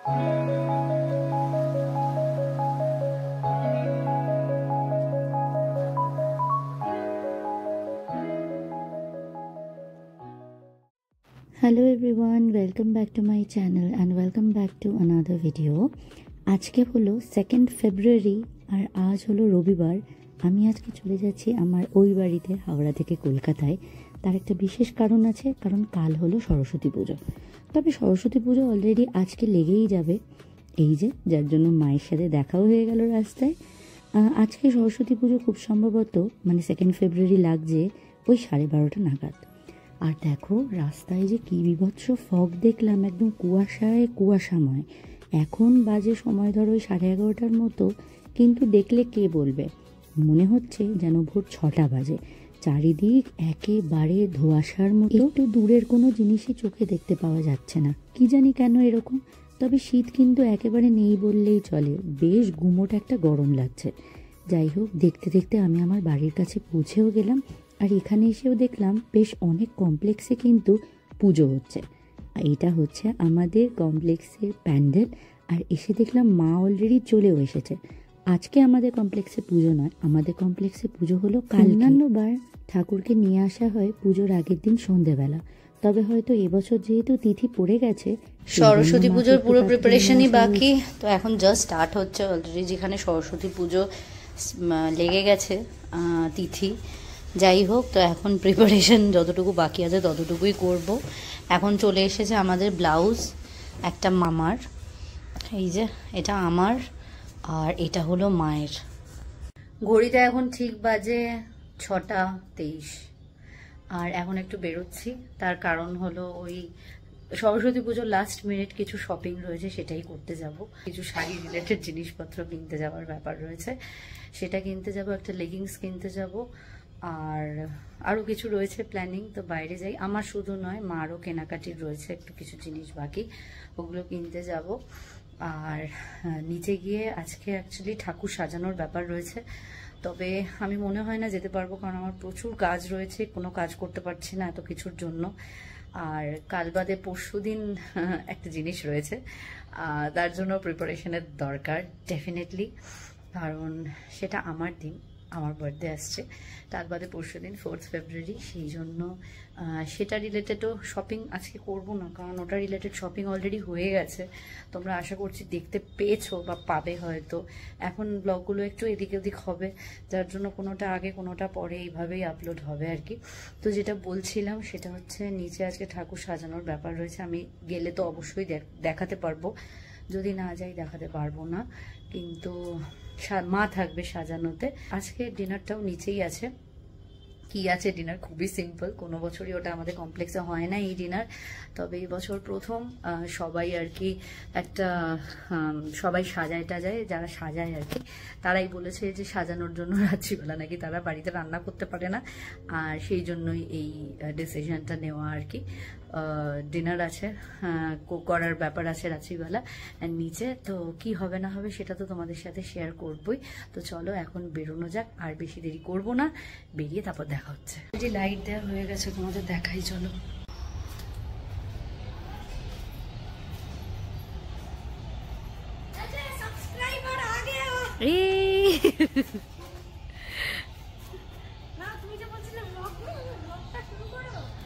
Hello everyone, welcome back to my channel and welcome back to another video. আজকে হলো 2nd ফেব্রুয়ারি আর আজ হলো রবিবার। আমি আজকে চলে যাচ্ছি আমার ওই বাড়িতে হাওড়া থেকে কলকাতায়। তার একটা বিশেষ কারণ আছে, কারণ কাল হলো সরস্বতী পুজো। তবে সরস্বতী পুজো অলরেডি আজকে লেগেই যাবে, এই যে যার জন্য মায়ের সাথে দেখাও হয়ে গেল রাস্তায়। আজকে সরস্বতী পুজো খুব সম্ভবত 2nd ফেব্রুয়ারি লাগছে ওই 12:30 নাগাদ। আর দেখো রাস্তায় যে কী বিভৎস ফগ দেখলাম, একদম কুয়াশাময়। এখন বাজে সময় ধরো ওই 11:30 মতো, কিন্তু দেখলে কে বলবে মনে হচ্ছে যেন ভোর 6টা বাজে। চারিদিক একেবারে ধোঁয়াশার মতো, একটু দূরের কোনো জিনিসই চোখে দেখতে পাওয়া যাচ্ছে না, কি জানি কেন এরকম। তবে শীত কিন্তু একেবারে নেই বললেই চলে, বেশ গুমোট একটা গরম লাগছে। যাই হোক, দেখতে দেখতে আমি আমার বাড়ির কাছে পৌঁছেও গেলাম। আর এখানে এসেও দেখলাম বেশ অনেক কমপ্লেক্সে কিন্তু পুজো হচ্ছে। এটা হচ্ছে আমাদের কমপ্লেক্সের প্যান্ডেল। আর এসে দেখলাম মা অলরেডি চলেও এসেছে। আজকে আমাদের কমপ্লেক্সে পুজো নয়, আমাদের কমপ্লেক্সে পুজো হলো কাল। অন্যান্যবার ঠাকুরকে নিয়ে আসা হয় পুজোর আগের দিন সন্ধ্যেবেলা, তবে হয়তো এবছর যেহেতু তিথি পড়ে গেছে, সরস্বতী পুজোর পুরো প্রিপারেশনই বাকি। তো এখন জাস্ট স্টার্ট হচ্ছে অলরেডি, যেখানে সরস্বতী পুজো লেগে গেছে তিথি। যাই হোক, তো এখন প্রিপারেশন যতটুকু বাকি আছে ততটুকুই করব। এখন চলে এসেছে আমাদের ব্লাউজ, একটা মামার, এই যে এটা আমার আর এটা হলো মায়ের। ঘড়িতে এখন ঠিক বাজে 6:23। আর এখন একটু বেরোচ্ছি, তার কারণ হলো ওই সরস্বতী পুজোর লাস্ট মিনিট কিছু শপিং রয়েছে, সেটাই করতে যাব। কিছু শাড়ি রিলেটেড জিনিসপত্র কিনতে যাওয়ার ব্যাপার রয়েছে, সেটা কিনতে যাব। একটা লেগিংস কিনতে যাব, আর আরও কিছু রয়েছে প্ল্যানিং। তো বাইরে যাই, আমার শুধু নয় মারও কেনাকাটির রয়েছে একটু কিছু জিনিস বাকি, ওগুলো কিনতে যাব। আর নিচে গিয়ে আজকে অ্যাকচুয়ালি ঠাকুর সাজানোর ব্যাপার রয়েছে, তবে আমি মনে হয় না যেতে পারবো, কারণ আমার প্রচুর কাজ রয়েছে, কোনো কাজ করতে পারছি না এত কিছুর জন্য। আর কাল বাদে পরশু দিন একটা জিনিস রয়েছে, তার জন্য প্রিপারেশনের দরকার ডেফিনেটলি, কারণ সেটা আমার দিন, আমার বার্থডে আসছে তার বাদে পরশু দিন 4th ফেব্রুয়ারি। সেই জন্য সেটা রিলেটেডও শপিং আজকে করব না, কারণ ওটা রিলেটেড শপিং অলরেডি হয়ে গেছে। তোমরা আশা করছি দেখতে পেয়েছো বা পাবে হয়তো। এখন ব্লগগুলো একটু এদিক ওদিক হবে, যার জন্য কোনোটা আগে কোনোটা পরে এইভাবেই আপলোড হবে আর কি। তো যেটা বলছিলাম সেটা হচ্ছে নিচে আজকে ঠাকুর সাজানোর ব্যাপার রয়েছে। আমি গেলে তো অবশ্যই দেখাতে পারবো, যদি না যাই দেখাতে পারবো না, কিন্তু মা থাকবে সাজানোতে। আজকে ডিনারটাও নিচেই আছে। কি আছে ডিনার, খুবই সিম্পল, কোনো বছরই ওটা আমাদের কমপ্লেক্সে হয় না এই ডিনার, তবে এই বছর প্রথম। সবাই আর কি একটা সবাই সাজায় টাজায়, যারা সাজায় আর কি তারাই বলেছে যে সাজানোর জন্য রাত্রিবেলা নাকি তারা বাড়িতে রান্না করতে পারে না, আর সেই জন্যই এই ডিসিশনটা নেওয়া আর কি। ডিনার আছে, করার ব্যাপার আছে রাত্রিবেলা নিচে। তো কি হবে না হবে সেটা তো তোমাদের সাথে শেয়ার করবই। তো চলো এখন বেরোনো যাক, আর বেশি দেরি করব না, বেরিয়ে তারপর দেখা হচ্ছে। যে লাইট দেওয়া হয়ে গেছে তোমাদের দেখাই, চলো।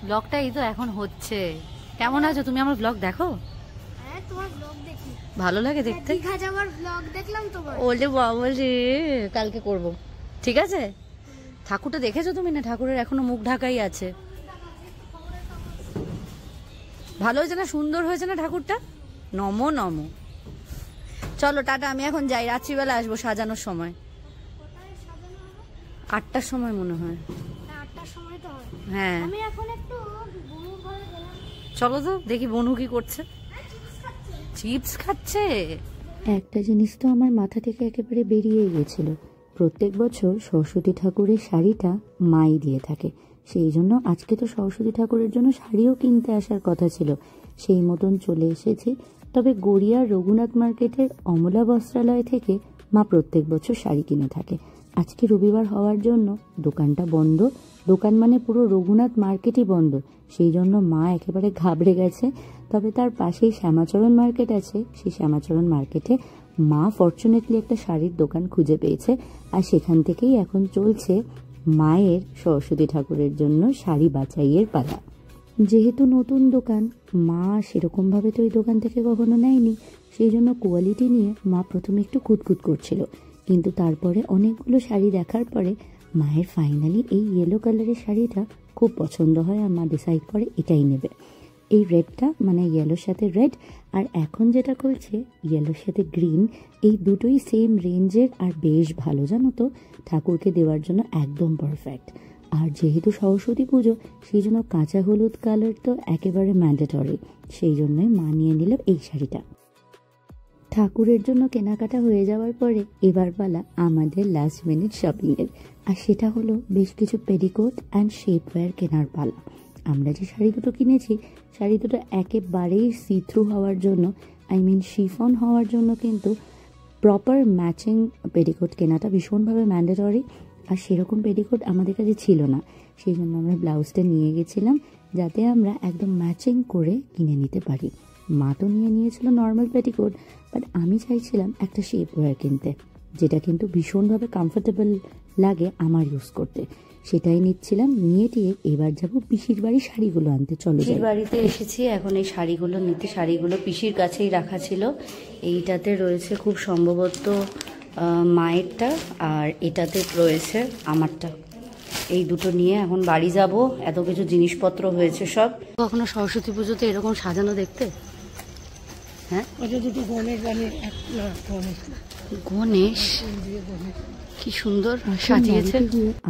ব্লগটা এই তো এখন হচ্ছে। কেমন আছো তুমি? আমার ব্লগ দেখো? হ্যাঁ, তোমার ব্লগ দেখি, ভালো লাগে দেখতে। দীঘা যাওয়ার ব্লগ দেখলাম তোমার। ওলে বাবা রে, কালকে করব, ঠিক আছে? ঠাকুরটা দেখেছো তুমি? না, ঠাকুরের এখনো মুখ ঢাকাই আছে। ভালো হয়েছে না, সুন্দর হয়েছে না ঠাকুরটা? নমো নমো। চলো টাটা, আমি এখন যাই, রাত্রিবেলা আসবো সাজানোর সময়। 8টার সময় মনে হয়। 8টার সময় তো হয়। হ্যাঁ, আমি এখন একটু বনুর ঘরে গেলাম। চলো তো দেখি বনু কি করছে। চিপস খাচ্ছে। একটা জিনিস তো আমার মাথা থেকে একেবারে বেরিয়ে গিয়েছিল, প্রত্যেক বছর সরস্বতী ঠাকুরের শাড়িটা মাই দিয়ে থাকে। সেই জন্য আজকে তো সরস্বতী ঠাকুরের জন্য শাড়িও কিনতে আসার কথা ছিল, সেই মতন চলে এসেছি। তবে গড়িয়ার রঘুনাথ মার্কেটের অমলা বস্ত্রালয় থেকে মা প্রত্যেক বছর শাড়ি কিনে থাকে। আজকে রবিবার হওয়ার জন্য দোকানটা বন্ধ, দোকান মানে পুরো রঘুনাথ মার্কেটই বন্ধ। সেই জন্য মা একেবারে ঘাবড়ে গেছে। তবে তার পাশেই শ্যামাচরণ মার্কেট আছে, সেই শ্যামাচরণ মার্কেটে মা ফরচুনেটলি একটা শাড়ির দোকান খুঁজে পেয়েছে, আর সেখান থেকেই এখন চলছে মায়ের সরস্বতী ঠাকুরের জন্য শাড়ি বাছাইয়ের পালা। যেহেতু নতুন দোকান, মা সেরকমভাবে তো এই দোকান থেকে কখনো নেয়নি, সেই জন্য কোয়ালিটি নিয়ে মা প্রথমে একটু খুঁতখুত করছিল, কিন্তু তারপরে অনেকগুলো শাড়ি দেখার পরে মায়ের ফাইনালি এই ইয়েলো কালারের শাড়িটা খুব পছন্দ হয়, আর মা ডিসাইড করে এটাই নেবে। এই রেডটা মানে ইয়েলোর সাথে রেড, আর এখন যেটা করছে ইয়েলোর সাথে গ্রিন, এই দুটোই সেম রেঞ্জের আর বেশ ভালো, জানো তো, ঠাকুরকে দেওয়ার জন্য একদম পারফেক্ট। আর যেহেতু সরস্বতী পুজো, সেই জন্য কাঁচা হলুদ কালার তো একেবারে ম্যান্ডেটরি, সেই জন্যই মা নিয়ে নিল এই শাড়িটা। ঠাকুরের জন্য কেনাকাটা হয়ে যাওয়ার পরে এবার পালা আমাদের লাস্ট মিনিট শপিংয়ের, আর সেটা হলো বেশ কিছু পেটিকোট অ্যান্ড শেপওয়্যার কেনার পালা। আমরা যে শাড়ি দুটো কিনেছি, শাড়ি দুটো একেবারেই সি থ্রু হওয়ার জন্য, শিফন হওয়ার জন্য কিন্তু প্রপার ম্যাচিং পেটিকোট কেনাটা ভীষণভাবে ম্যান্ডেটরি, আর সেরকম পেটিকোট আমাদের কাছে ছিল না। সেই জন্য আমরা ব্লাউজটা নিয়ে গেছিলাম যাতে আমরা একদম ম্যাচিং করে কিনে নিতে পারি। মা তো নিয়েছিল নর্মাল পেটিকোট, বাট আমি চাইছিলাম একটা শেপওয়্যার কিনতে, যেটা কিন্তু ভীষণভাবে কমফোর্টেবল লাগে আমার ইউজ করতে। সেটাই নিচ্ছিলাম, নিয়ে টিয়ে এবার যাবো পিসির বাড়ি শাড়িগুলো আনতে। চলো পিসির বাড়িতে এসেছি এখন এই শাড়িগুলো নিতে। শাড়িগুলো পিসির কাছেই রাখা ছিল। এইটাতে রয়েছে খুব সম্ভবত মায়েরটা, আর এটাতে রয়েছে আমারটা। এই দুটো নিয়ে এখন বাড়ি যাব। এত কিছু জিনিসপত্র হয়েছে সব। কখনো সরস্বতী পুজোতে এরকম সাজানো দেখতে? হ্যাঁ, গণেশ কি সুন্দর সাজিয়েছে।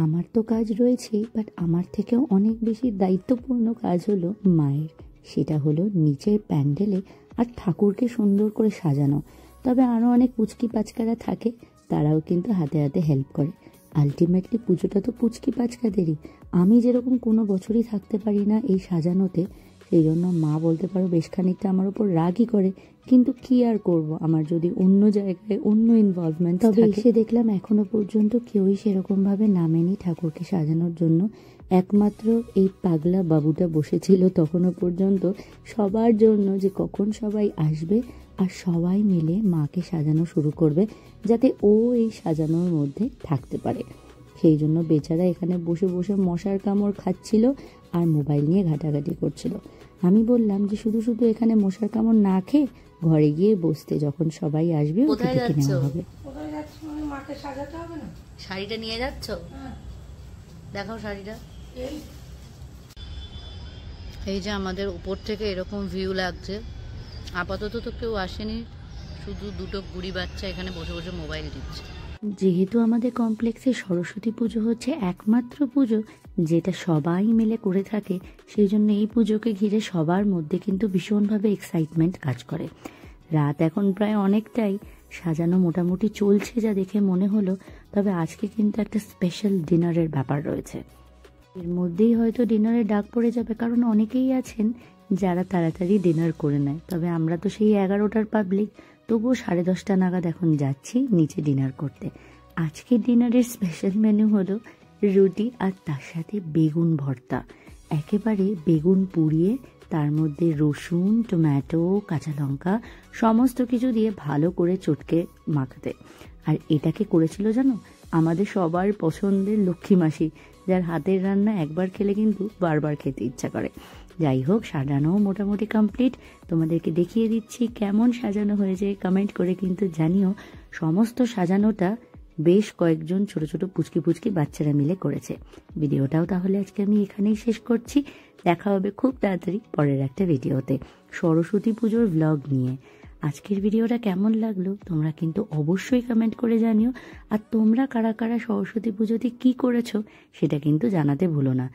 আমার তো কাজ রয়েছেই, বাট আমার থেকেও অনেক বেশি দায়িত্বপূর্ণ কাজ হলো মায়ের। সেটা হলো নিচের প্যান্ডেলে আর ঠাকুরকে সুন্দর করে সাজানো। তবে আরও অনেক পুচকি পাচকারা থাকে, তারাও কিন্তু হাতে হাতে হেল্প করে। আলটিমেটলি পুজোটা তো পুচকি পাচকাদেরই। আমি যেরকম কোনো বছরই থাকতে পারি না এই সাজানোতে, সেই জন্য মা বলতে পারো বেশ খানিকটা আমার উপর রাগই করে, কিন্তু কি আর করব, আমার যদি অন্য জায়গায় অন্য ইনভলভমেন্ট। তবে এসে দেখলাম এখনো পর্যন্ত কেউই সেরকমভাবে নামেনি ঠাকুরকে সাজানোর জন্য। একমাত্র এই পাগলা বাবুটা বসেছিল তখনও পর্যন্ত সবার জন্য, যে কখন সবাই আসবে আর সবাই মিলে মাকে সাজানো শুরু করবে, যাতে ও এই সাজানোর মধ্যে থাকতে পারে। সেই জন্য বেচারা এখানে বসে বসে মশার কামড় খাচ্ছিল আর মোবাইল নিয়ে ঘাটাঘাটি করছিল। আমি বললাম যে শুধু শুধু এখানে মশার কামড় না খেয়ে ঘরে গিয়ে বসতে, যখন সবাই আসবে ওকে ডেকে নেওয়া হবে। শাড়িটা নিয়ে যাচ্ছ? দেখাও শাড়িটা। এই যে আমাদের উপর থেকে এরকম ভিউ লাগছে। আপাতত তো কেউ আসেনি, শুধু দুটো বুড়ি বাচ্চা এখানে বসে বসে মোবাইল টিপছে। যেহেতু আমাদের কমপ্লেক্সে সরস্বতী পুজো হচ্ছে একমাত্র পুজো যেটা সবাই মিলে করে থাকে, সেই জন্য এই পুজোকে ঘিরে সবার মধ্যে কিন্তু ভীষণভাবে এক্সাইটমেন্ট কাজ করে। রাত এখন প্রায় অনেকটাই, সাজানো মোটামুটি চলছে যা দেখে মনে হলো। তবে আজকে কিন্তু একটা স্পেশাল ডিনারের ব্যাপার রয়েছে। এর মধ্যেই হয়তো ডিনারের ডাক পড়ে যাবে, কারণ অনেকেই আছেন যারা তাড়াতাড়ি ডিনার করে নেয়। তবে আমরা তো সেই 11টার পাবলিক, তবুও 10:30 নাগাদ এখন যাচ্ছি নিচে ডিনার করতে। আজকের ডিনারের স্পেশাল মেনু হলো রুটি আর তার সাথে বেগুন ভর্তা। একেবারে বেগুন পুড়িয়ে তার মধ্যে রসুন, টমেটো, কাঁচা লঙ্কা সমস্ত কিছু দিয়ে ভালো করে চটকে মাখাতে। আর এটাকে করেছিল জানো আমাদের সবার পছন্দের লক্ষ্মী মাসি, যার হাতের রান্না একবার খেলে কিন্তু বারবার খেতে ইচ্ছা করে। যাই হোক, সাজানো মোটামুটি কমপ্লিট। তোমাদেরকে দেখিয়ে দিচ্ছি কেমন সাজানো হয়েছে, কমেন্ট করে কিন্তু জানিও। সমস্ত সাজানোটা বেশ কয়েকজন ছোট ছোট পুচকি পুচকি বাচ্চারা মিলে করেছে। ভিডিওটাও তাহলে আজকে আমি এখানেই শেষ করছি। দেখা হবে খুব তাড়াতাড়ি পরের একটা ভিডিওতে সরস্বতী পুজোর ব্লগ নিয়ে। আজকের ভিডিওটা কেমন লাগলো তোমরা কিন্তু অবশ্যই কমেন্ট করে জানিও। আর তোমরা কারা কারা সরস্বতী পুজোতে কি করেছো সেটা কিন্তু জানাতে ভুলো না।